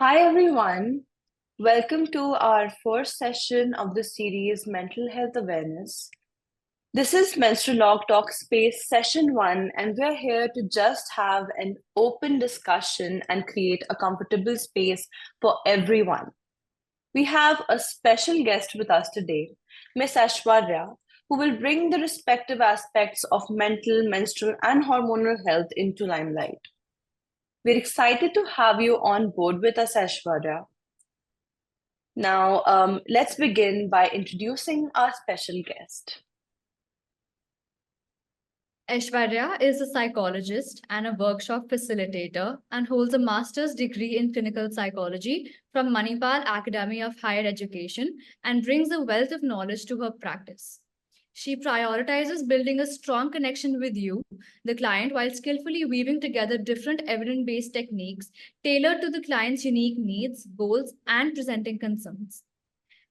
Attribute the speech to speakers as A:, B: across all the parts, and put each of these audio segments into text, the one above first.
A: Hi, everyone. Welcome to our first session of the series Mental Health Awareness. This is Menstrulog Talkspace Session 1, and we're here to just have an open discussion and create a comfortable space for everyone. We have a special guest with us today, Miss Ashwarya, who will bring the respective aspects of mental, menstrual, and hormonal health into limelight. We're excited to have you on board with us, Ashwarya. Now, let's begin by introducing our special guest.
B: Aishwarya is a psychologist and a workshop facilitator and holds a master's degree in clinical psychology from Manipal Academy of Higher Education and brings a wealth of knowledge to her practice. She prioritizes building a strong connection with you, the client, while skillfully weaving together different evidence based techniques tailored to the client's unique needs, goals, and presenting concerns.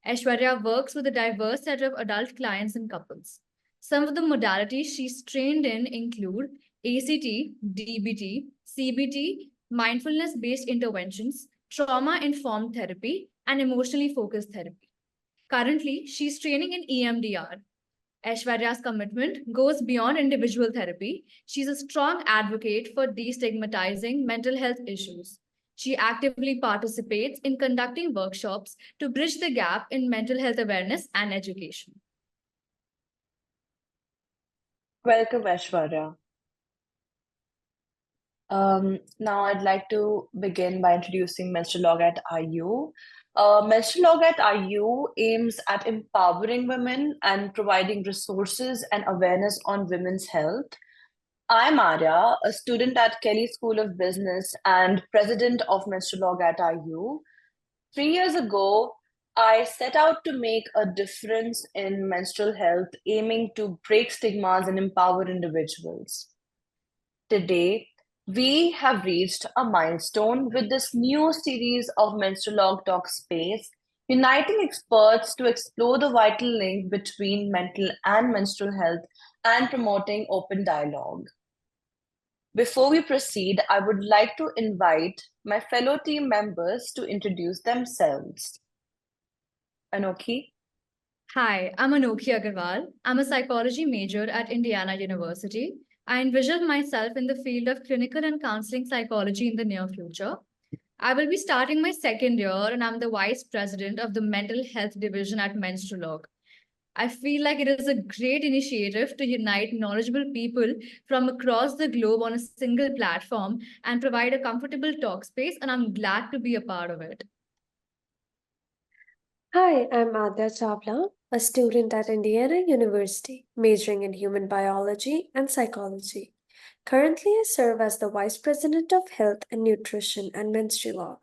B: Aishwarya works with a diverse set of adult clients and couples. Some of the modalities she's trained in include ACT, DBT, CBT, mindfulness based interventions, trauma informed therapy, and emotionally focused therapy. Currently, she's training in EMDR. Aishwarya's commitment goes beyond individual therapy. She's a strong advocate for destigmatizing mental health issues. She actively participates in conducting workshops to bridge the gap in mental health awareness and education.
A: Welcome, Ashwarya. Now, I'd like to begin by introducing Menstrulog at IU. Menstrulog at IU aims at empowering women and providing resources and awareness on women's health. I'm Arya, a student at Kelly School of Business and president of Menstrulog at IU. 3 years ago, I set out to make a difference in menstrual health, aiming to break stigmas and empower individuals. Today, we have reached a milestone with this new series of Menstrulog Talkspace, uniting experts to explore the vital link between mental and menstrual health and promoting open dialogue. Before we proceed, I would like to invite my fellow team members to introduce themselves. Anoki?
B: Hi, I'm Anokhi Agarwal. I'm a psychology major at Indiana University. I envision myself in the field of clinical and counseling psychology in the near future. I will be starting my second year, and I'm the vice president of the mental health division at Menstrulog. I feel like it is a great initiative to unite knowledgeable people from across the globe on a single platform and provide a comfortable talk space, and I'm glad to be a part of it.
C: Hi, I'm Adya Chawla, a student at Indiana University, majoring in human biology and psychology. Currently, I serve as the Vice President of Health and Nutrition at Menstrulog.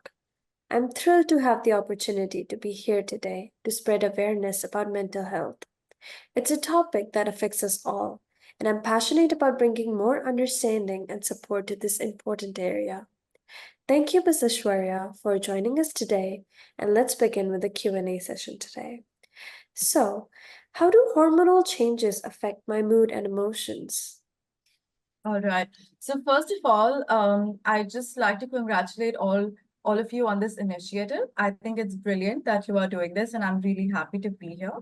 C: I'm thrilled to have the opportunity to be here today to spread awareness about mental health. It's a topic that affects us all, and I'm passionate about bringing more understanding and support to this important area. Thank you, Ms. Ashwarya, for joining us today, and let's begin with the Q&A session today. So, how do hormonal changes affect my mood and emotions?
D: All right. So first of all, I just like to congratulate all of you on this initiative. I think it's brilliant that you are doing this, and I'm really happy to be here.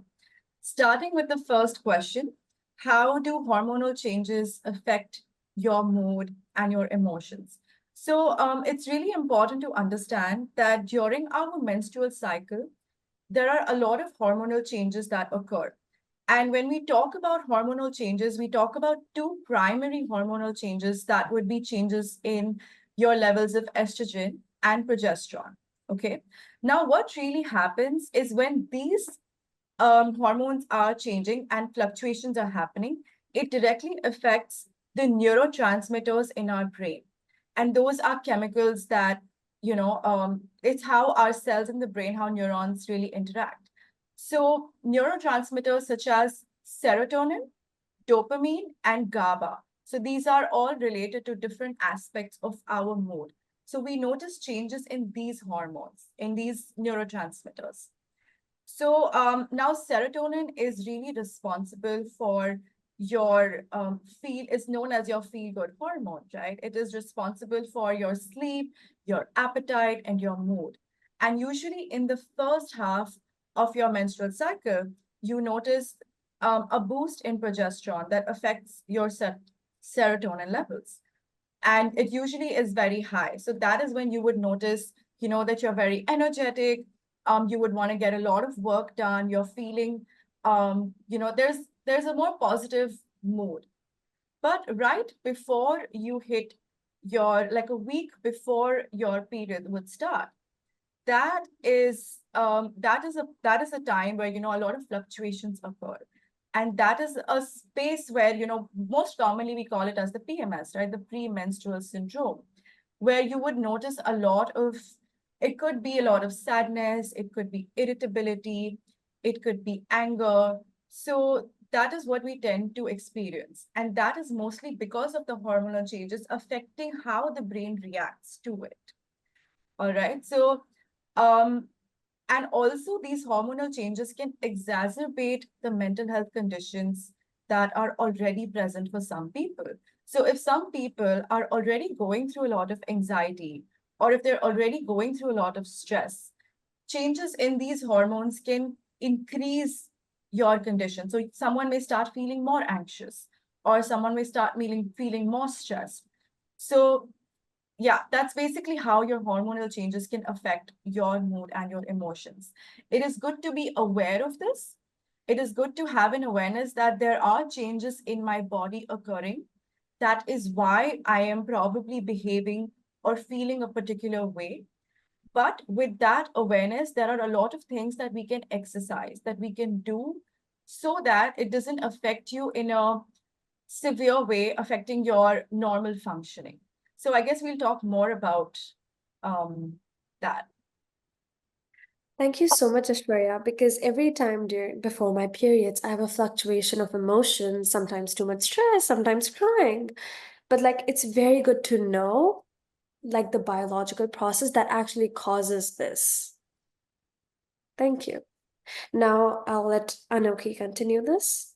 D: Starting with the first question, how do hormonal changes affect your mood and your emotions? So it's really important to understand that during our menstrual cycle, there are a lot of hormonal changes that occur. And when we talk about hormonal changes, we talk about two primary hormonal changes that would be changes in your levels of estrogen and progesterone. Okay. Now, what really happens is when these hormones are changing and fluctuations are happening, it directly affects the neurotransmitters in our brain. And those are chemicals that, it's how our cells in the brain, how neurons really interact. So neurotransmitters such as serotonin, dopamine, and GABA. So these are all related to different aspects of our mood. So we notice changes in these hormones, in these neurotransmitters. So now serotonin is really responsible for your feel is known as your feel good hormone, right? It is responsible for your sleep, your appetite, and your mood. And usually in the first half of your menstrual cycle, you notice a boost in progesterone that affects your serotonin levels. And it usually is very high. So that is when you would notice, that you're very energetic. You would want to get a lot of work done. You're feeling, there's a more positive mood. But right before you hit like a week before your period would start, that is a time where a lot of fluctuations occur, and that is a space where most commonly we call it as the PMS, right? The premenstrual syndrome, where you would notice a lot of, it could be a lot of sadness, it could be irritability, it could be anger. So that is what we tend to experience, and that is mostly because of the hormonal changes affecting how the brain reacts to it. All right. So, um, and also these hormonal changes can exacerbate the mental health conditions that are already present for some people. So, if some people are already going through a lot of anxiety, or if they're already going through a lot of stress, changes in these hormones can increase your condition. So, someone may start feeling more anxious, or someone may start feeling more stressed. So, yeah, that's basically how your hormonal changes can affect your mood and your emotions. It is good to be aware of this. It is good to have an awareness that there are changes in my body occurring. That is why I am probably behaving or feeling a particular way. But with that awareness, there are a lot of things that we can exercise, that we can do, so that it doesn't affect you in a severe way, affecting your normal functioning. So I guess we'll talk more about that.
C: Thank you so much, Ashwarya, because every time before my periods, I have a fluctuation of emotions, sometimes too much stress, sometimes crying. But like it's very good to know like the biological process that actually causes this. Thank you. Now I'll let Anoki continue this.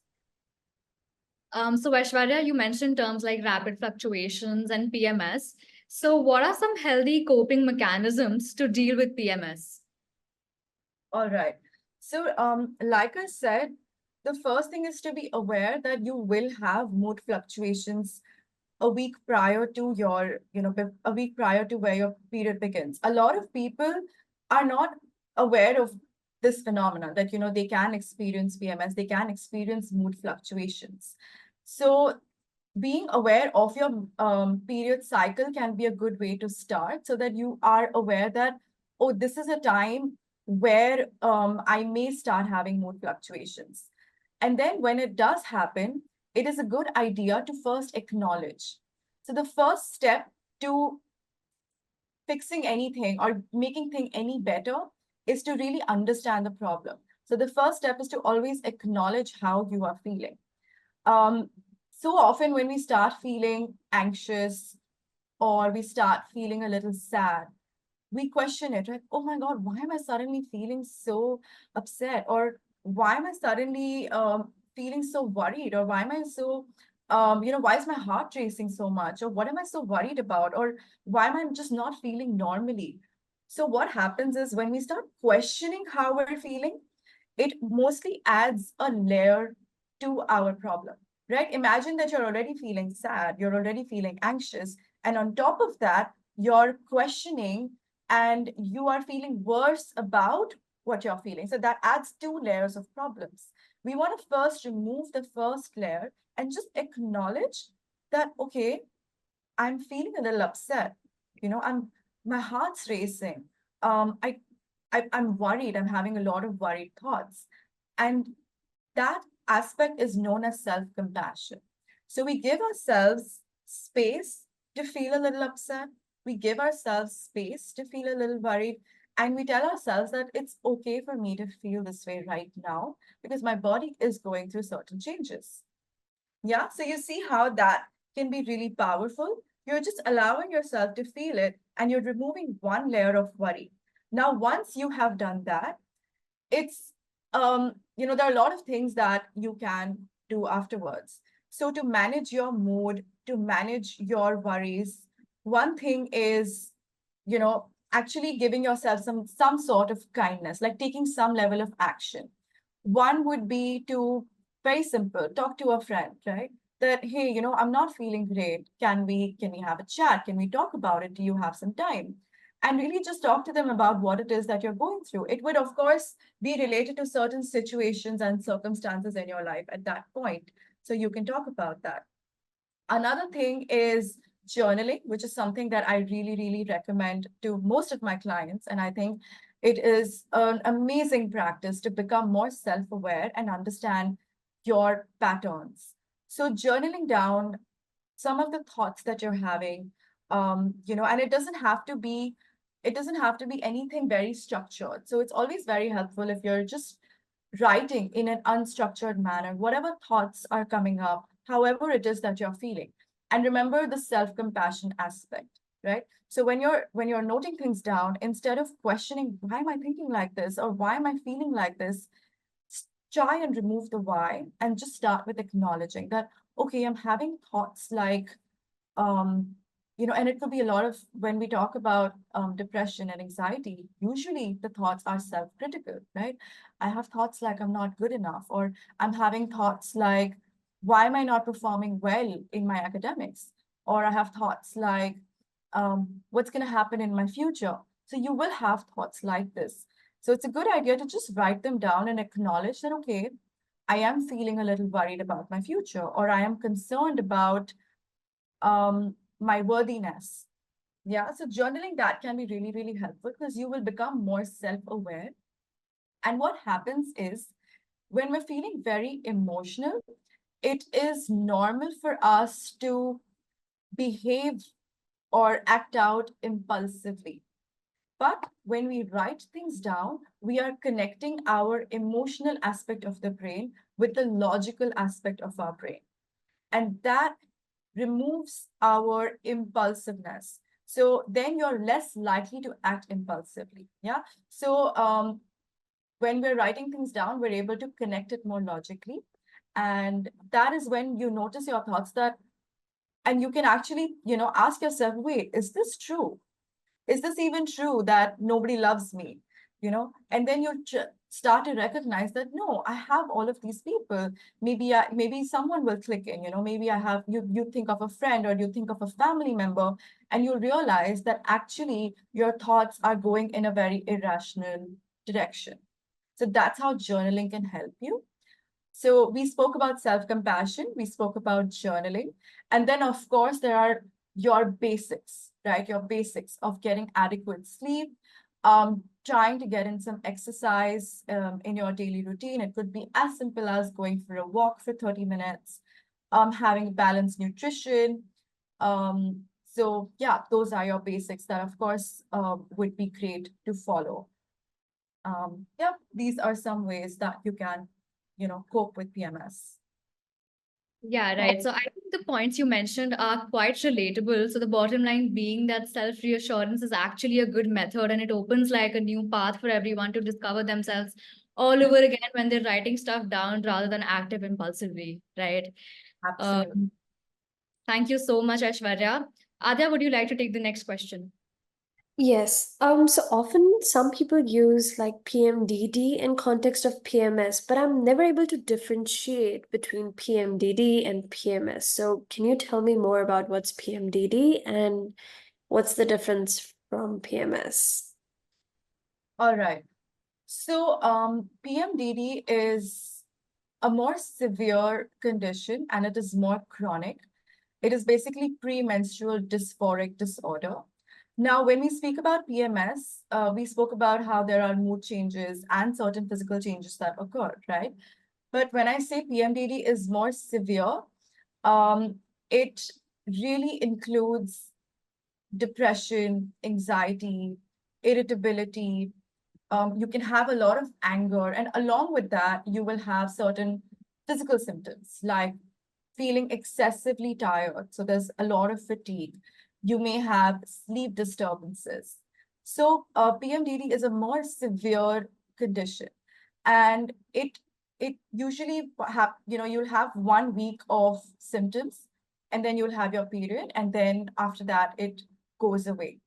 B: So Aishwarya, you mentioned terms like rapid fluctuations and PMS. So what are some healthy coping mechanisms to deal with PMS?
D: All right. So, like I said, the first thing is to be aware that you will have mood fluctuations a week prior to a week prior to where your period begins. A lot of people are not aware of this phenomenon, that, they can experience PMS, they can experience mood fluctuations. So being aware of your period cycle can be a good way to start, so that you are aware that, oh, this is a time where I may start having mood fluctuations. And then when it does happen, it is a good idea to first acknowledge. So the first step to fixing anything or making thing any better is to really understand the problem. So the first step is to always acknowledge how you are feeling. Um, so often when we start feeling anxious or we start feeling a little sad, we question it, right? Oh my God, why am I suddenly feeling so upset? Or why am I suddenly feeling so worried? Or why am I so, why is my heart racing so much? Or what am I so worried about? Or why am I just not feeling normally? So what happens is when we start questioning how we're feeling, it mostly adds a layer to our problem, right? Imagine that you're already feeling sad, you're already feeling anxious, and on top of that, you're questioning and you are feeling worse about what you're feeling. So that adds two layers of problems. We want to first remove the first layer and just acknowledge that, okay, I'm feeling a little upset. My heart's racing. Um, I, I'm worried. I'm having a lot of worried thoughts. And that aspect is known as self-compassion. So we give ourselves space to feel a little upset. We give ourselves space to feel a little worried. And we tell ourselves that it's okay for me to feel this way right now because my body is going through certain changes. Yeah, so you see how that can be really powerful. You're just allowing yourself to feel it and you're removing one layer of worry. Now, once you have done that, it's there are a lot of things that you can do afterwards. So to manage your mood, to manage your worries, one thing is, actually giving yourself some sort of kindness, like taking some level of action. One would be to, very simple, talk to a friend, right? That, hey, I'm not feeling great. Can we have a chat? Can we talk about it? Do you have some time? And really just talk to them about what it is that you're going through. It would, of course, be related to certain situations and circumstances in your life at that point. So you can talk about that. Another thing is journaling, which is something that I really, really recommend to most of my clients. And I think it is an amazing practice to become more self-aware and understand your patterns. So journaling down some of the thoughts that you're having, and it doesn't have to be anything very structured. So it's always very helpful if you're just writing in an unstructured manner, whatever thoughts are coming up, however it is that you're feeling. And remember the self-compassion aspect, right? So when you're noting things down, instead of questioning, why am I thinking like this? Or why am I feeling like this? Try and remove the why and just start with acknowledging that, okay, I'm having thoughts like, um, and it could be a lot of, when we talk about depression and anxiety, usually the thoughts are self-critical, right? I have thoughts like I'm not good enough, or I'm having thoughts like, why am I not performing well in my academics? Or I have thoughts like, what's going to happen in my future? So you will have thoughts like this. So it's a good idea to just write them down and acknowledge that, okay, I am feeling a little worried about my future, or I am concerned about my worthiness. Yeah, so journaling, that can be really, really helpful because you will become more self-aware. And what happens is when we're feeling very emotional, it is normal for us to behave or act out impulsively. But when we write things down, we are connecting our emotional aspect of the brain with the logical aspect of our brain. And that removes our impulsiveness. So then you're less likely to act impulsively. Yeah. So when we're writing things down, we're able to connect it more logically. And that is when you notice your thoughts that, and you can actually, ask yourself, wait, is this true? Is this even true that nobody loves me? And then you start to recognize that, no, I have all of these people. Maybe someone will click in, maybe I have, you think of a friend or you think of a family member, and you realize that actually your thoughts are going in a very irrational direction. So that's how journaling can help you. So we spoke about self-compassion, we spoke about journaling, and then of course there are your basics, right? Your basics of getting adequate sleep, trying to get in some exercise in your daily routine. It could be as simple as going for a walk for 30 minutes, having balanced nutrition. So yeah, those are your basics that of course would be great to follow. Yeah, these are some ways that you can, cope with PMS.
B: Yeah, right. So I think the points you mentioned are quite relatable. So the bottom line being that self-reassurance is actually a good method and it opens like a new path for everyone to discover themselves all over again when they're writing stuff down rather than active impulsively, right?
D: Absolutely.
B: Thank you so much, Aishwarya. Adya, would you like to take the next question?
C: Yes. So often some people use like PMDD in context of PMS, but I'm never able to differentiate between PMDD and PMS. So can you tell me more about what's PMDD and what's the difference from PMS?
D: All right. So PMDD is a more severe condition and it is more chronic. It is basically premenstrual dysphoric disorder. Now, when we speak about PMS, we spoke about how there are mood changes and certain physical changes that occur, right? But when I say PMDD is more severe, um, it really includes depression, anxiety, irritability. You can have a lot of anger, and along with that, you will have certain physical symptoms like feeling excessively tired. So there's a lot of fatigue. You may have sleep disturbances. So PMDD is a more severe condition, and it it usually you'll have 1 week of symptoms, and then you'll have your period, and then after that it goes away.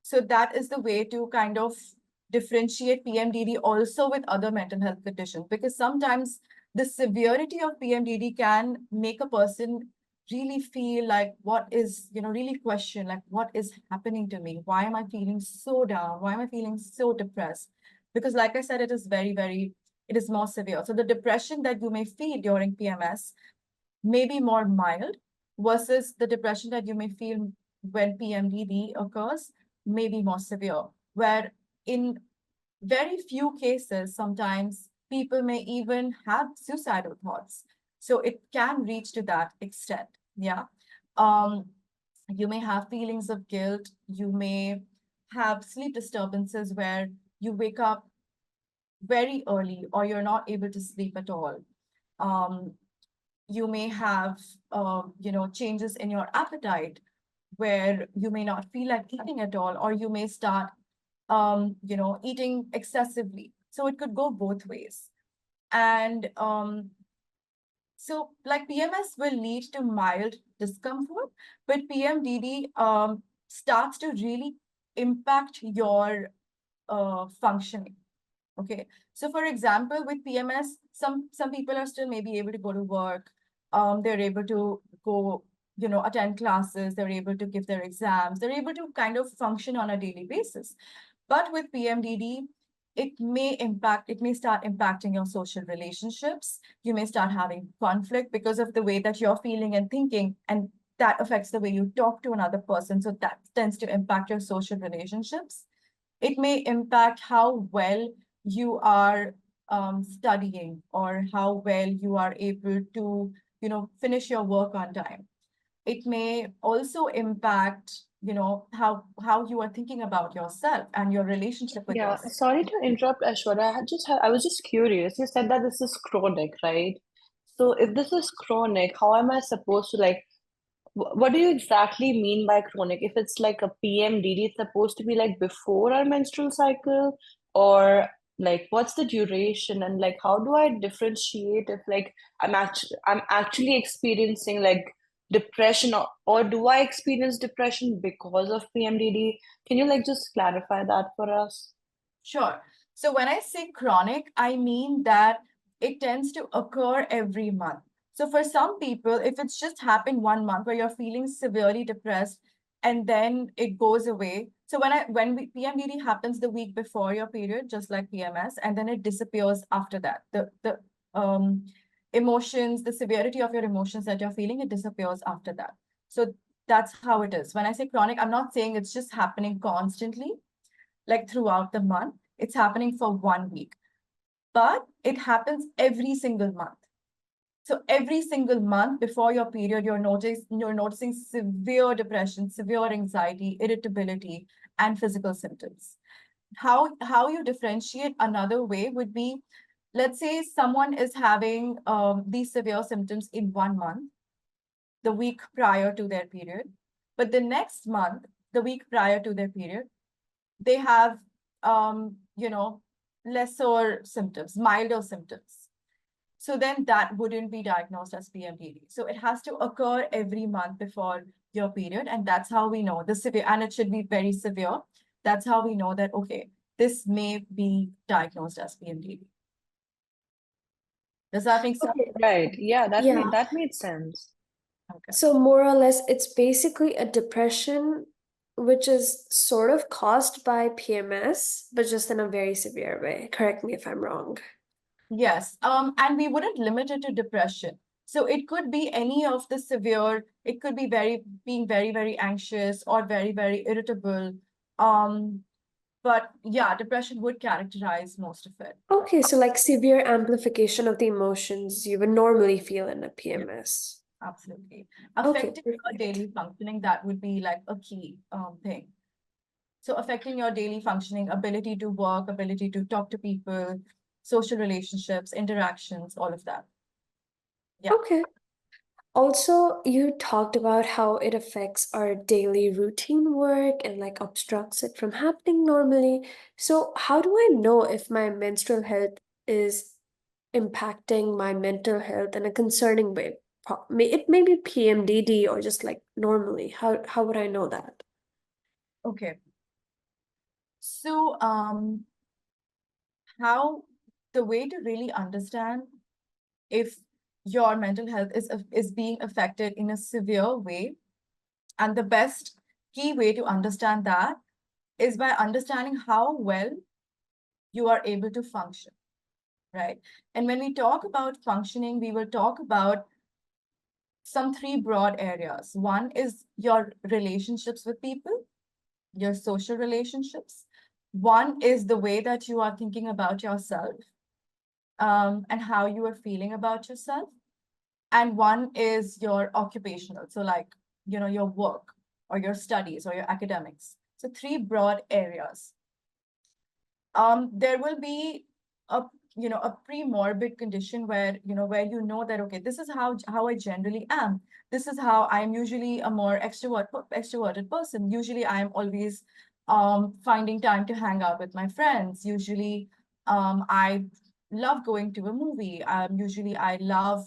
D: So that is the way to kind of differentiate PMDD also with other mental health conditions, because sometimes the severity of PMDD can make a person really feel like really question like what is happening to me? Why am I feeling so down? Why am I feeling so depressed? Because like I said, it is more severe. So the depression that you may feel during PMS may be more mild versus the depression that you may feel when PMDD occurs may be more severe, where in very few cases, sometimes people may even have suicidal thoughts. So it can reach to that extent. Yeah. Um, you may have feelings of guilt. You may have sleep disturbances where you wake up very early or you're not able to sleep at all. Um, you may have, changes in your appetite where you may not feel like eating at all, or you may start, eating excessively. So it could go both ways. And so like PMS will lead to mild discomfort, but PMDD starts to really impact your functioning. Okay. So for example, with PMS, some people are still maybe able to go to work. They're able to go, attend classes. They're able to give their exams. They're able to kind of function on a daily basis. But with PMDD, it may start impacting your social relationships. You may start having conflict because of the way that you're feeling and thinking, and that affects the way you talk to another person. So that tends to impact your social relationships. It may impact how well you are studying or how well you are able to, finish your work on time. It may also impact, how you are thinking about yourself and your relationship with
A: Yeah,
D: yourself.
A: sorry to interrupt, Ashwarya. I was just curious. You said that this is chronic, right? So if this is chronic, how am I supposed to like, what do you exactly mean by chronic? If it's like a PMDD, it's supposed to be like before our menstrual cycle, or like what's the duration, and like how do I differentiate if like I'm actually experiencing like depression, or do I experience depression because of PMDD? Can you like just clarify that for us?
D: Sure. So when I say chronic, I mean that it tends to occur every month. So for some people, if it's just happened 1 month where you're feeling severely depressed and then it goes away. So PMDD happens the week before your period, just like PMS, and then it disappears after that. The um emotions, the severity of your emotions that you're feeling, it disappears after that. So that's how it is. When I say chronic, I'm not saying it's just happening constantly like throughout the month. It's happening for 1 week, but it happens every single month. So every single month before your period, you're noticing severe depression, severe anxiety, irritability, and physical symptoms. How you differentiate another way would be, let's say someone is having these severe symptoms in 1 month, the week prior to their period, but the next month, the week prior to their period, they have lesser symptoms, milder symptoms. So then that wouldn't be diagnosed as PMDD. So it has to occur every month before your period, and that's how we know the severe, and it should be very severe. That's how we know that okay, this may be diagnosed as PMDD. Does that make sense?
C: Okay,
A: Right. Yeah,
C: yeah.
A: that made sense.
D: Okay.
C: So more or less, it's basically a depression which is sort of caused by PMS, but just in a very severe way. Correct me if I'm wrong.
D: Yes, and we wouldn't limit it to depression. So it could be any of the severe, it could be being very, very anxious or very, very irritable. Um, but yeah, depression would characterize most of it.
C: Okay, so like severe amplification of the emotions you would normally feel in a
D: Yeah,
C: PMS.
D: absolutely.
C: Okay,
D: Affecting your
C: perfect.
D: daily functioning, that would be like a key thing. So affecting your daily functioning, ability to work, ability to talk to people, social relationships, interactions, all of that. Yeah.
C: Okay. Also, you talked about how it affects our daily routine work and like obstructs it from happening normally. So, how do I know if my menstrual health is impacting my mental health in a concerning way? It may be PMDD or just like normally. How would I know that?
D: Okay. So, how the way to really understand if your mental health is being affected in a severe way, and the best key way to understand that is by understanding how well you are able to function, right? And when we talk about functioning, we will talk about some three broad areas. One is your relationships with people, your social relationships. One is the way that you are thinking about yourself, and how you are feeling about yourself. And one is your occupational, so like, your work or your studies or your academics. So three broad areas. There will be a a pre-morbid condition where that, okay, this is how I generally am. This is how I'm usually a more extroverted person. Usually I'm always finding time to hang out with my friends. Usually I love going to a movie. Usually I love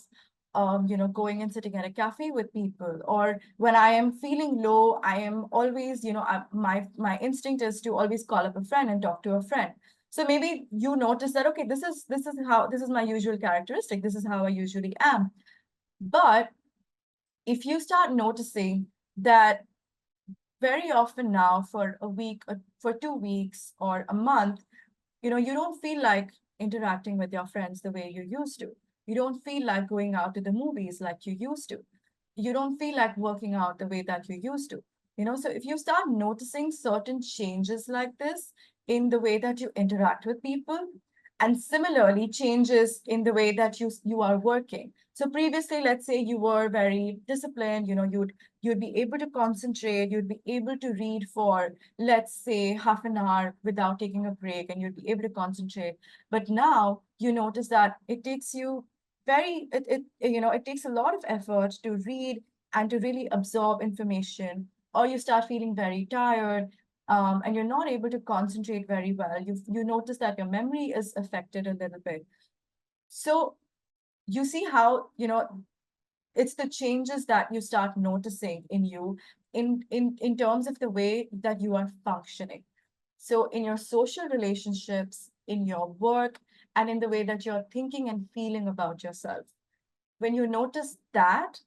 D: going and sitting at a cafe with people. Or when I am feeling low, I am always, my instinct is to always call up a friend and talk to a friend. So maybe you notice that, okay, this is my usual characteristic. This is how I usually am. But if you start noticing that very often now, for a week, for 2 weeks, or a month, you don't feel like interacting with your friends the way you used to. You don't feel like going out to the movies like you used to. You don't feel like working out the way that you used to. So if you start noticing certain changes like this in the way that you interact with people, and similarly changes in the way that you are working. So previously, let's say you were very disciplined, you'd be able to concentrate, you'd be able to read for, let's say, half an hour without taking a break, and you'd be able to concentrate. But now you notice that it takes you it takes a lot of effort to read and to really absorb information, or you start feeling very tired, and you're not able to concentrate very well. You notice that your memory is affected a little bit. So you see how, it's the changes that you start noticing in you, in terms of the way that you are functioning. So in your social relationships, in your work, and in the way that you're thinking and feeling about yourself. When you notice that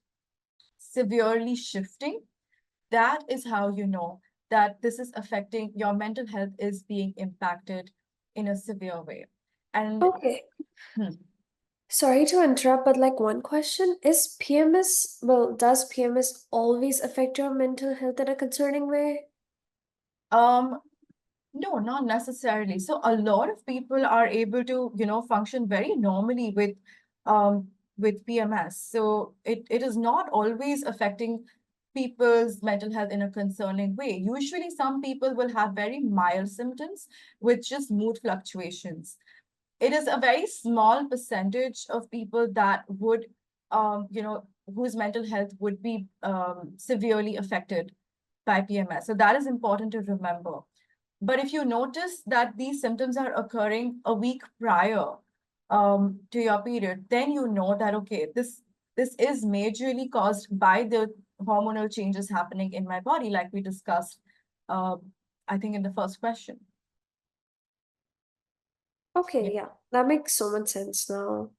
D: severely shifting, that is how you know that this is affecting your mental health, is being impacted in a severe way. And
C: Okay.
D: hmm,
C: Sorry to interrupt, but like one question, does PMS always affect your mental health in a concerning way?
D: um no, not necessarily. So a lot of people are able to, function very normally with PMS. So it is not always affecting people's mental health in a concerning way. Usually some people will have very mild symptoms with just mood fluctuations. It is a very small percentage of people that would, whose mental health would be severely affected by PMS. So that is important to remember. But if you notice that these symptoms are occurring a week prior to your period, then you know that, okay, this is majorly caused by the hormonal changes happening in my body, like we discussed, uh, I think, in the first question.
C: Okay,
D: Yeah.
C: yeah, that makes so much sense now.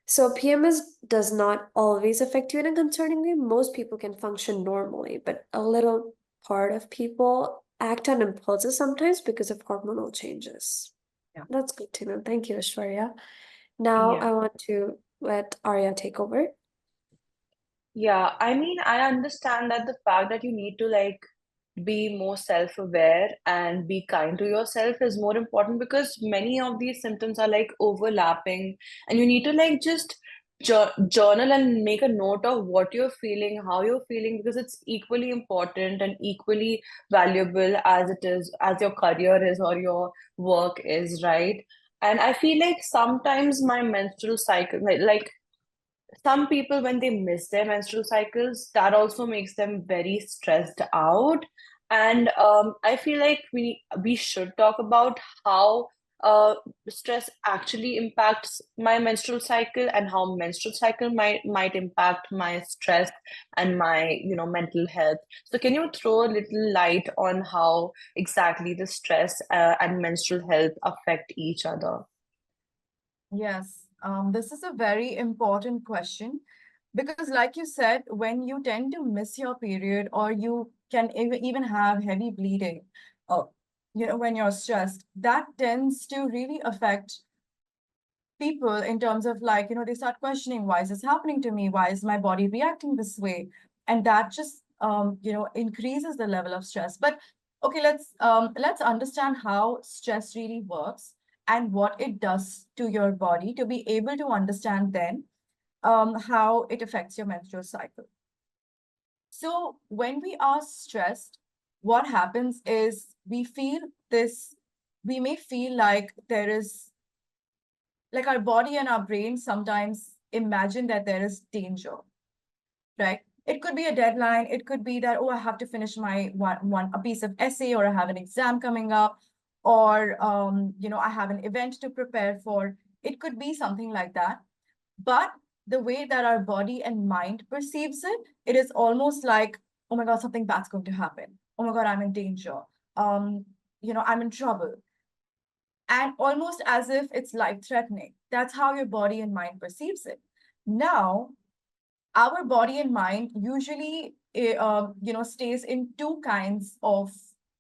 C: So PMS does not always affect you in a concerning way. Most people can function normally, but a little part of people act on impulses sometimes because of hormonal changes.
D: Yeah.
C: That's good to know. Thank you, Ashwarya. Now
A: Yeah.
C: I want to let Arya take over.
A: Yeah, I mean, I understand that the fact that you need to like be more self-aware and be kind to yourself is more important because many of these symptoms are like overlapping, and you need to like just journal and make a note of what you're feeling, how you're feeling, because it's equally important and equally valuable as it is, as your career is or your work is, right? And I feel like sometimes my menstrual cycle, like some people when they miss their menstrual cycles, that also makes them very stressed out. And I feel like we should talk about how stress actually impacts my menstrual cycle, and how menstrual cycle might impact my stress and my mental health. So can you throw a little light on how exactly the stress and menstrual health affect each other?
D: Yes, this is a very important question because, like you said, when you tend to miss your period or you can even have heavy bleeding, uh, when you're stressed, that tends to really affect people in terms of like, they start questioning, why is this happening to me? Why is my body reacting this way? And that just, increases the level of stress. But okay, let's understand how stress really works and what it does to your body to be able to understand then how it affects your menstrual cycle. So when we are stressed, what happens is we may feel like there is like our body and our brain sometimes imagine that there is danger, right? It could be a deadline. It could be that, oh, I have to finish my a piece of essay, or I have an exam coming up, or I have an event to prepare for. It could be something like that. But the way that our body and mind perceives it, it is almost like, oh my God, something bad's going to happen. Oh my God, I'm in danger. Um, I'm in trouble, and almost as if it's life-threatening. That's how your body and mind perceives it. Now, our body and mind usually, stays in two kinds of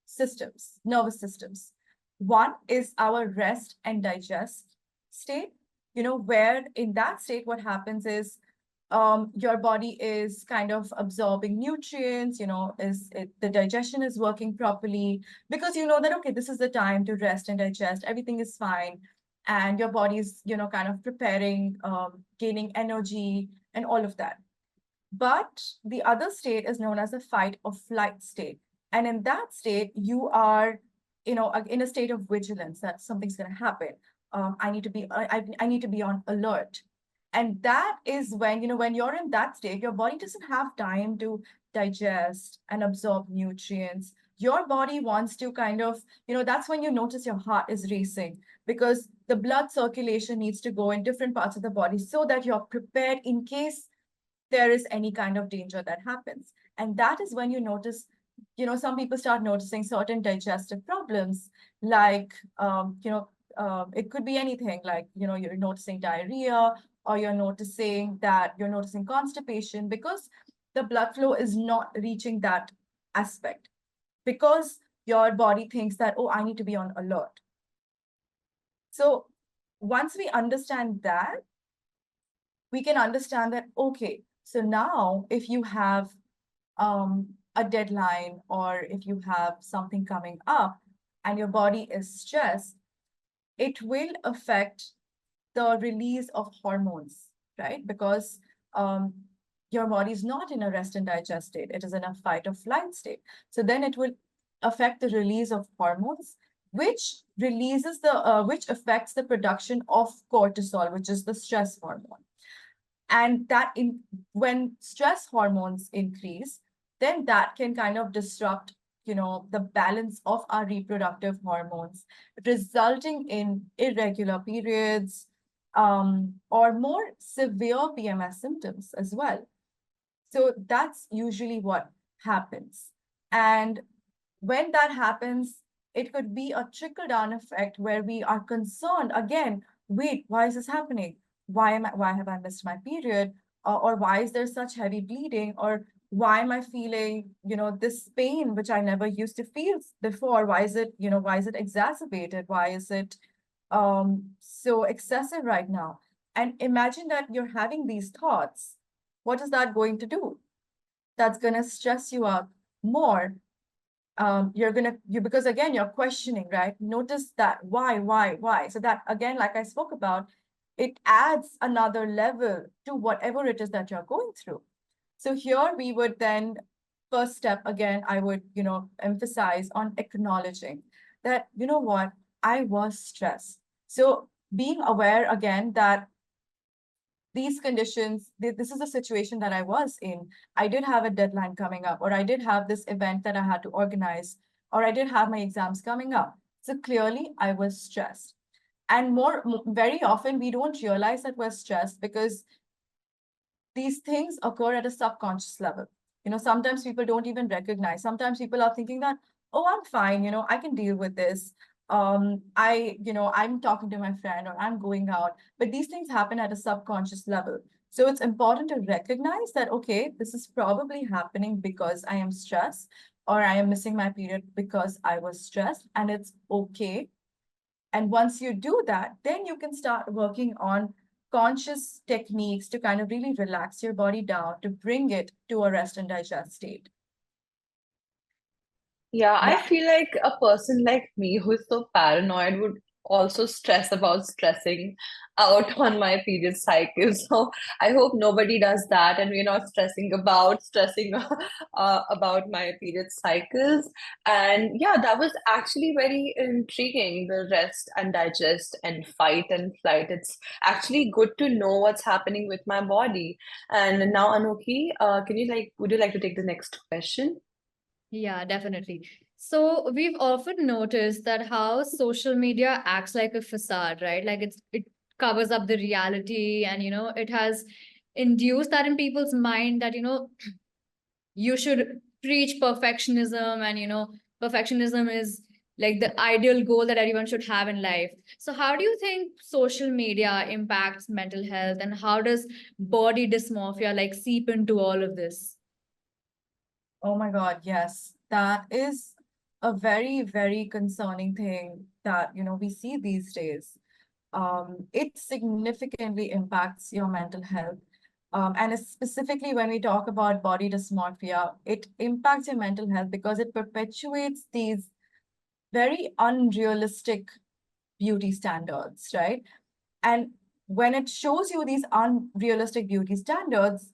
D: systems, nervous systems. One is our rest and digest state, where in that state, what happens is your body is kind of absorbing nutrients, the digestion is working properly because you know that, okay, this is the time to rest and digest, everything is fine. And your body is, kind of preparing, gaining energy and all of that. But the other state is known as a fight or flight state. And in that state, you are, in a state of vigilance that something's going to happen. I need to be on alert. And that is when, when you're in that state, your body doesn't have time to digest and absorb nutrients. Your body wants to kind of, that's when you notice your heart is racing because the blood circulation needs to go in different parts of the body so that you're prepared in case there is any kind of danger that happens. And that is when you notice, some people start noticing certain digestive problems, like, it could be anything like, you're noticing diarrhea, or you're noticing constipation because the blood flow is not reaching that aspect because your body thinks that, oh, I need to be on alert. So once we understand that, we can understand that, okay, so now if you have a deadline or if you have something coming up and your body is stressed, it will affect the release of hormones, right? Because your body is not in a rest and digest state, it is in a fight or flight state. So then it will affect the release of hormones, which affects the production of cortisol, which is the stress hormone. And when stress hormones increase, then that can kind of disrupt, the balance of our reproductive hormones, resulting in irregular periods, or more severe PMS symptoms as well. So that's usually what happens. And when that happens, it could be a trickle down effect where we are concerned again, wait, why is this happening? Why have I missed my period? Or why is there such heavy bleeding? Or why am I feeling, this pain, which I never used to feel before? Why is it exacerbated? Why is it so excessive right now? And imagine that you're having these thoughts. What is that going to do? That's going to stress you out more. Because again, you're questioning, right? Notice that why? So that again, like I spoke about, it adds another level to whatever it is that you're going through. So here we would then, first step again, I would, emphasize on acknowledging that, you know what, I was stressed. So being aware again that these conditions, this is a situation that I was in. I did have a deadline coming up, or I did have this event that I had to organize, or I did have my exams coming up. So clearly I was stressed. And very often we don't realize that we're stressed because these things occur at a subconscious level. Sometimes people don't even recognize. Sometimes people are thinking that, oh, I'm fine, I can deal with this. I'm talking to my friend or I'm going out, but these things happen at a subconscious level. So it's important to recognize that, okay, this is probably happening because I am stressed, or I am missing my period because I was stressed, and it's okay. And once you do that, then you can start working on conscious techniques to kind of really relax your body down to bring it to a rest and digest state.
A: Yeah, I
D: Yeah.
A: feel like a person like me who's so paranoid would also stress about stressing out on my period cycle. So I hope nobody does that and we're not stressing about my period cycles. And yeah, that was actually very intriguing, the rest and digest and fight and flight. It's actually good to know what's happening with my body. And now, Anoki, would you like to take the next question?
B: Yeah, definitely. So we've often noticed that how social media acts like a facade, right? Like it covers up the reality, and it has induced that in people's mind that you should preach perfectionism, and perfectionism is like the ideal goal that everyone should have in life. So how do you think social media impacts mental health, and how does body dysmorphia like seep into all of this?
D: Oh my God, yes. That is a very, very concerning thing that, we see these days. It significantly impacts your mental health. Specifically when we talk about body dysmorphia, it impacts your mental health because it perpetuates these very unrealistic beauty standards, right? And when it shows you these unrealistic beauty standards,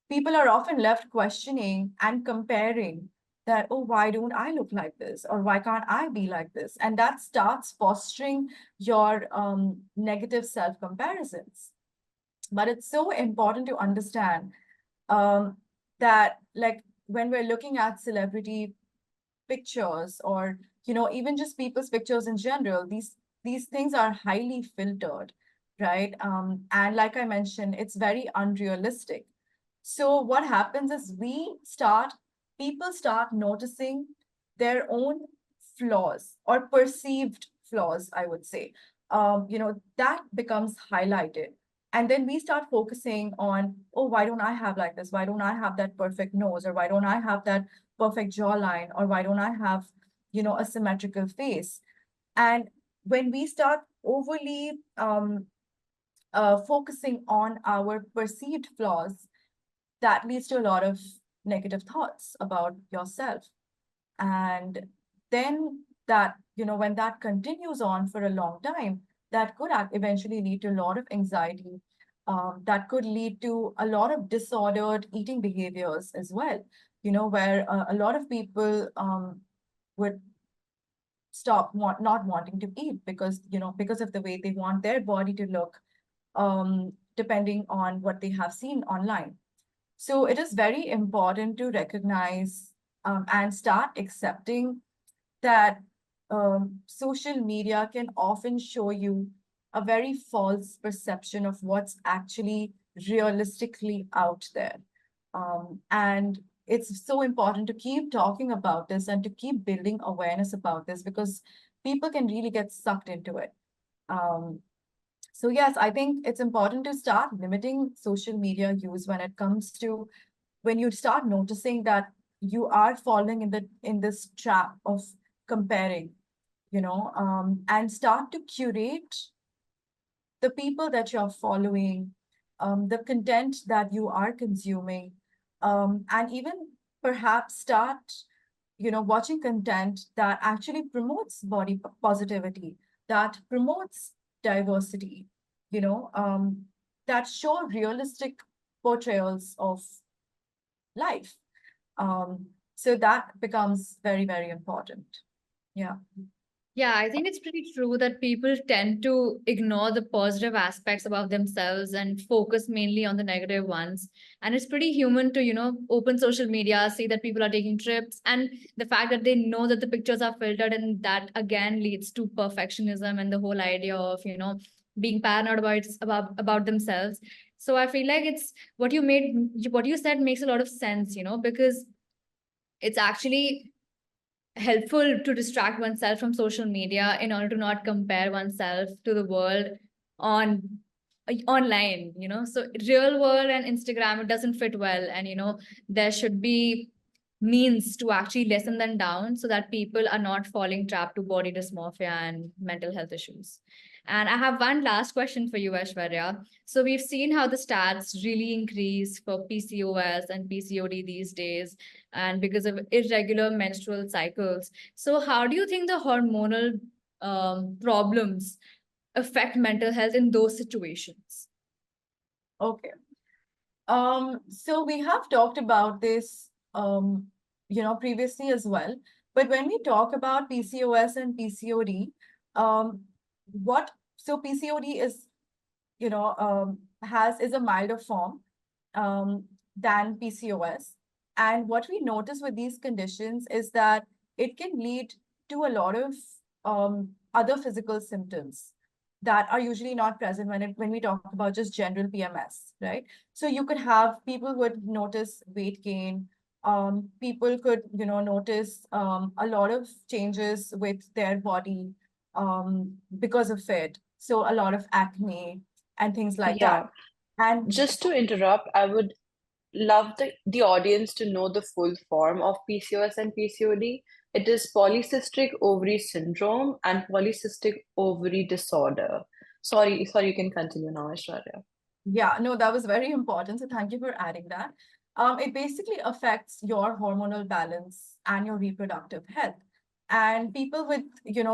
D: people are often left questioning and comparing that, oh, why don't I look like this? Or why can't I be like this? And that starts fostering your negative self comparisons. But it's so important to understand um, that, like, when we're looking at celebrity pictures, or even just people's pictures in general, these things are highly filtered, right? And like I mentioned, it's very unrealistic. So what happens is people start noticing their own flaws, or perceived flaws, I would say. That becomes highlighted. And then we start focusing on, oh, why don't I have like this? Why don't I have that perfect nose? Or why don't I have that perfect jawline? Or why don't I have, a symmetrical face? And when we start overly focusing on our perceived flaws, that leads to a lot of negative thoughts about yourself. And then when that continues on for a long time, that could eventually lead to a lot of anxiety. That could lead to a lot of disordered eating behaviors as well, where a lot of people would not wanting to eat because of the way they want their body to look, depending on what they have seen online. So it is very important to recognize and start accepting that social media can often show you a very false perception of what's actually realistically out there. And it's so important to keep talking about this and to keep building awareness about this, because people can really get sucked into it. Um, so yes, I think it's important to start limiting social media use when you start noticing that you are falling in this trap of comparing, and start to curate the people that you're following, the content that you are consuming, and even perhaps start, watching content that actually promotes positivity, that promotes diversity, you know, um, that show realistic portrayals of life. So that becomes very, very important. Yeah.
B: Yeah, I think it's pretty true that people tend to ignore the positive aspects about themselves and focus mainly on the negative ones. And it's pretty human to, open social media, see that people are taking trips, and the fact that they know that the pictures are filtered, and that again leads to perfectionism and the whole idea of, being paranoid about themselves. So I feel like it's what you said makes a lot of sense, because it's actually helpful to distract oneself from social media in order to not compare oneself to the world on online, so real world and Instagram, it doesn't fit well. And there should be means to actually lessen them down so that people are not falling trapped to body dysmorphia and mental health issues. And I have one last question for you, Aishwarya. So we've seen how the stats really increase for PCOS and PCOD these days, and because of irregular menstrual cycles. So, how do you think the hormonal problems affect mental health in those situations?
D: Okay. So we have talked about this, previously as well. But when we talk about PCOS and PCOD, um, PCOD is, is a milder form than PCOS. And what we notice with these conditions is that it can lead to a lot of other physical symptoms that are usually not present when we talk about just general PMS, right? So you could have people would notice weight gain. People could, notice a lot of changes with their body because of it. So a lot of acne and things like that.
A: Yeah,
D: And
A: just to interrupt, I would love the audience to know the full form of PCOS and PCOD. It is polycystic ovary syndrome and polycystic ovary disorder. Sorry, you can continue now, Aishwarya.
D: yeah, no, that was very important. So thank you for adding that. It basically affects your hormonal balance and your reproductive health. And people with,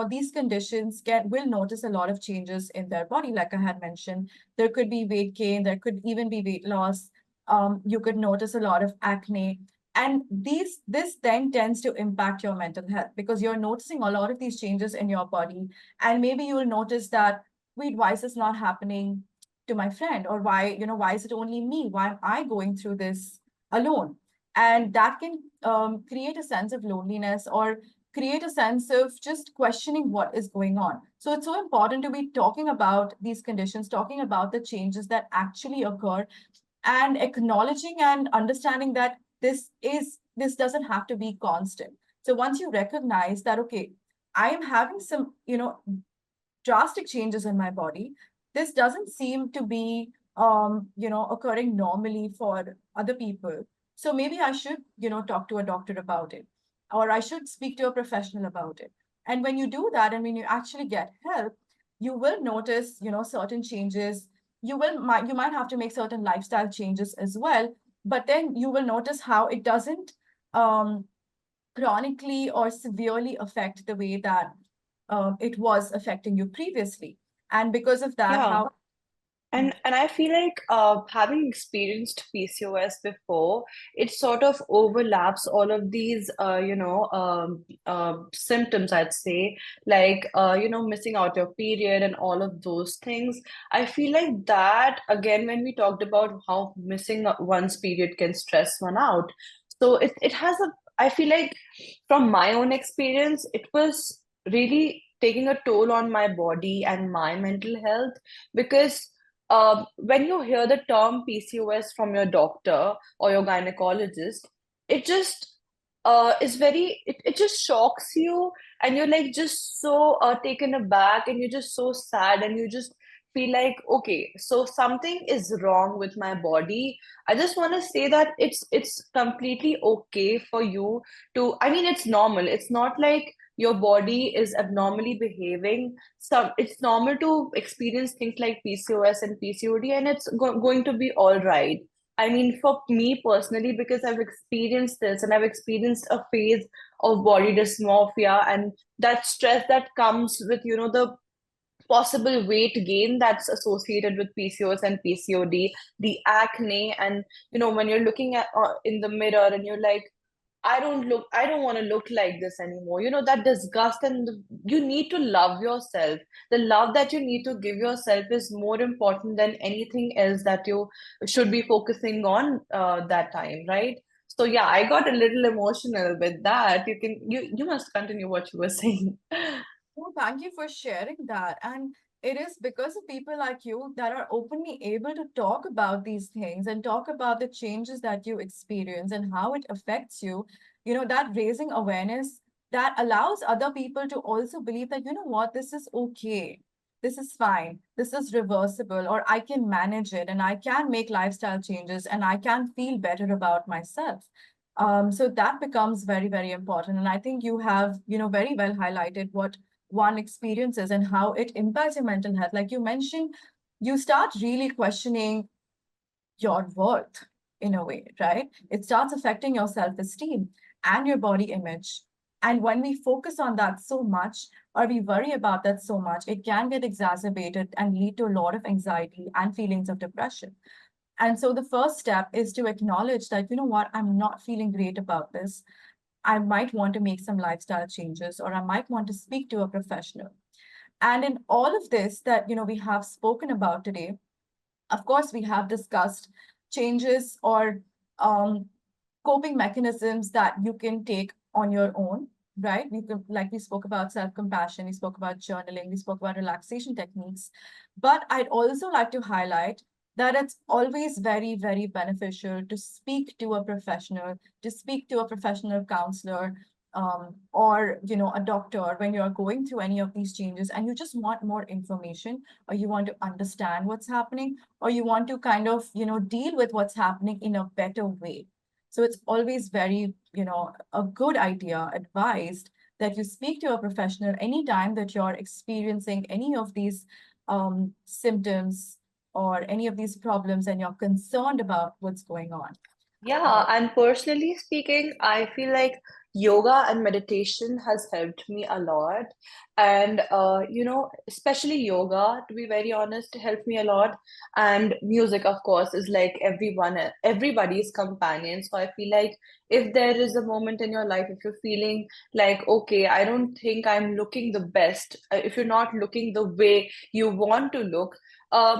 D: these conditions will notice a lot of changes in their body. Like I had mentioned, there could be weight gain, there could even be weight loss. You could notice a lot of acne. And this then tends to impact your mental health because you're noticing a lot of these changes in your body. And maybe you'll notice that, wait, why is this not happening to my friend? Or why is it only me? Why am I going through this alone? And that can create a sense of loneliness or create a sense of just questioning what is going on. So it's so important to be talking about these conditions, talking about the changes that actually occur, and acknowledging and understanding that this doesn't have to be constant. So once you recognize that, okay, I am having some, drastic changes in my body, this doesn't seem to be occurring normally for other people. So maybe I should, talk to a doctor about it, or I should speak to a professional about it. And when you do that, and when you actually get help, you will notice, certain changes. You might have to make certain lifestyle changes as well, but then you will notice how it doesn't um, chronically or severely affect the way that it was affecting you previously. And because of that,
A: Yeah.
D: how
A: And I feel like having experienced PCOS before, it sort of overlaps all of these symptoms, I'd say, like missing out your period and all of those things. I feel like that again when we talked about how missing one's period can stress one out. So it has a I feel like from my own experience, it was really taking a toll on my body and my mental health because when you hear the term PCOS from your doctor or your gynecologist, it just it just shocks you, and you're like just so taken aback, and you're just so sad, and you just feel like, okay, so something is wrong with my body. I just want to say that it's completely okay for you to, I mean, it's normal. It's not like your body is abnormally behaving. So it's normal to experience things like PCOS and PCOD, and it's going to be all right. I mean, for me personally, because I've experienced this and I've experienced a phase of body dysmorphia and that stress that comes with, the possible weight gain that's associated with PCOS and PCOD, the acne, and when you're looking at in the mirror and you're like, I don't want to look like this anymore. That disgust, and you need to love yourself. The love that you need to give yourself is more important than anything else that you should be focusing on that time, right? So yeah, I got a little emotional with that. You must continue what you were saying.
D: Well, thank you for sharing that. And it is because of people like you that are openly able to talk about these things and talk about the changes that you experience and how it affects you, that raising awareness that allows other people to also believe that, what, this is okay. This is fine. This is reversible, or I can manage it and I can make lifestyle changes and I can feel better about myself. So that becomes very, very important. And I think you have, very well highlighted what one experiences and how it impacts your mental health. Like you mentioned, you start really questioning your worth in a way, right? It starts affecting your self esteem and your body image. And when we focus on that so much, or we worry about that so much, it can get exacerbated and lead to a lot of anxiety and feelings of depression. And so the first step is to acknowledge that, what, I'm not feeling great about this. I might want to make some lifestyle changes, or I might want to speak to a professional. And in all of this that, we have spoken about today, of course, we have discussed changes or coping mechanisms that you can take on your own, right? Like we spoke about self-compassion, we spoke about journaling, we spoke about relaxation techniques. But I'd also like to highlight that it's always very, very beneficial to speak to a professional, to speak to a professional counselor, or a doctor when you're going through any of these changes and you just want more information, or you want to understand what's happening, or you want to kind of deal with what's happening in a better way. So it's always very a good idea, advised, that you speak to a professional anytime that you're experiencing any of these symptoms or any of these problems and you're concerned about what's going on.
A: Yeah, and personally speaking, I feel like yoga and meditation has helped me a lot. And especially yoga, to be very honest, helped me a lot. And music, of course, is like everybody's companion. So I feel like if there is a moment in your life, if you're feeling like, okay, I don't think I'm looking the best, if you're not looking the way you want to look,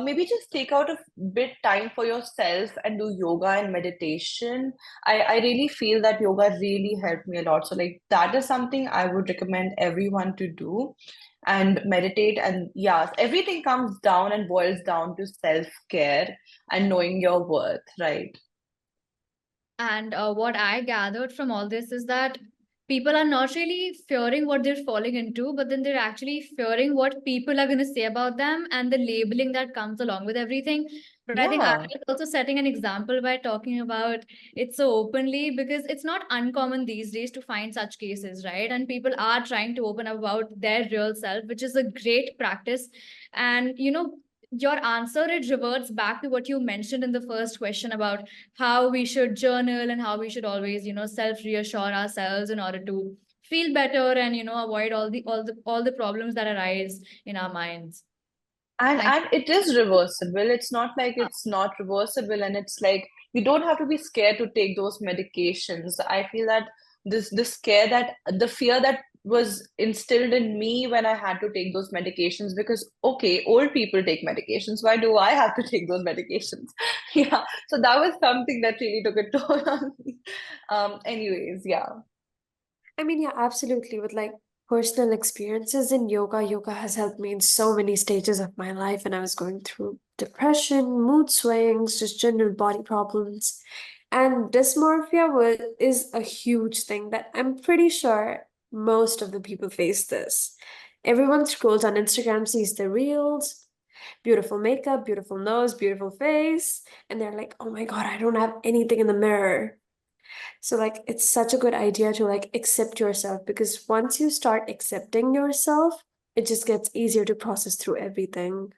A: maybe just take out a bit time for yourself and do yoga and meditation. I really feel that yoga really helped me a lot. So like that is something I would recommend everyone to do and meditate. And yeah, everything comes down and boils down to self-care and knowing your worth, right?
B: And what I gathered from all this is that people are not really fearing what they're falling into, but then they're actually fearing what people are going to say about them and the labeling that comes along with everything. But I think I
A: Yeah.
B: was also setting an example by talking about it so openly, because it's not uncommon these days to find such cases, right? And people are trying to open up about their real self, which is a great practice. And, your answer, it reverts back to what you mentioned in the first question about how we should journal and how we should always self reassure ourselves in order to feel better and avoid all the problems that arise in our minds. Thank
A: And it is reversible. It's not like it's not reversible, and it's like you don't have to be scared to take those medications. I feel that the fear that was instilled in me when I had to take those medications, because okay, old people take medications. Why do I have to take those medications? Yeah. So that was something that really took a toll on me. Anyways, yeah.
C: I mean, yeah, absolutely. With like personal experiences in yoga, yoga has helped me in so many stages of my life. And I was going through depression, mood swings, just general body problems. And dysmorphia is a huge thing that I'm pretty sure most of the people face this. Everyone scrolls on Instagram, sees the reels, beautiful makeup, beautiful nose, beautiful face, and they're like, oh my God, I don't have anything in the mirror. So like it's such a good idea to like accept yourself, because once you start accepting yourself, it just gets easier to process through everything.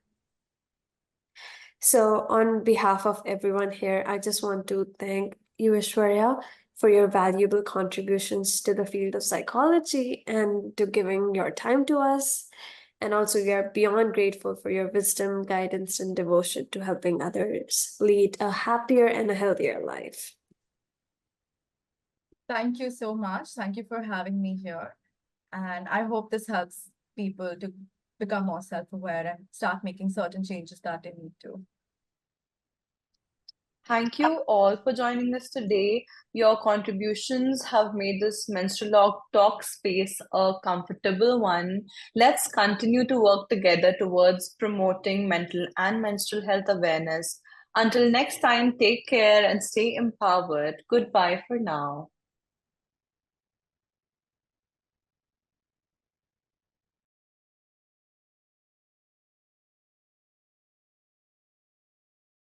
C: So on behalf of everyone here, I just want to thank you, Ishwarya, for your valuable contributions to the field of psychology and to giving your time to us. And also, we are beyond grateful for your wisdom, guidance, and devotion to helping others lead a happier and a healthier life.
D: Thank you so much. Thank you for having me here. And I hope this helps people to become more self-aware and start making certain changes that they need to.
A: Thank you all for joining us today. Your contributions have made this Menstrulog talk space a comfortable one. Let's continue to work together towards promoting mental and menstrual health awareness. Until next time, take care and stay empowered. Goodbye for now.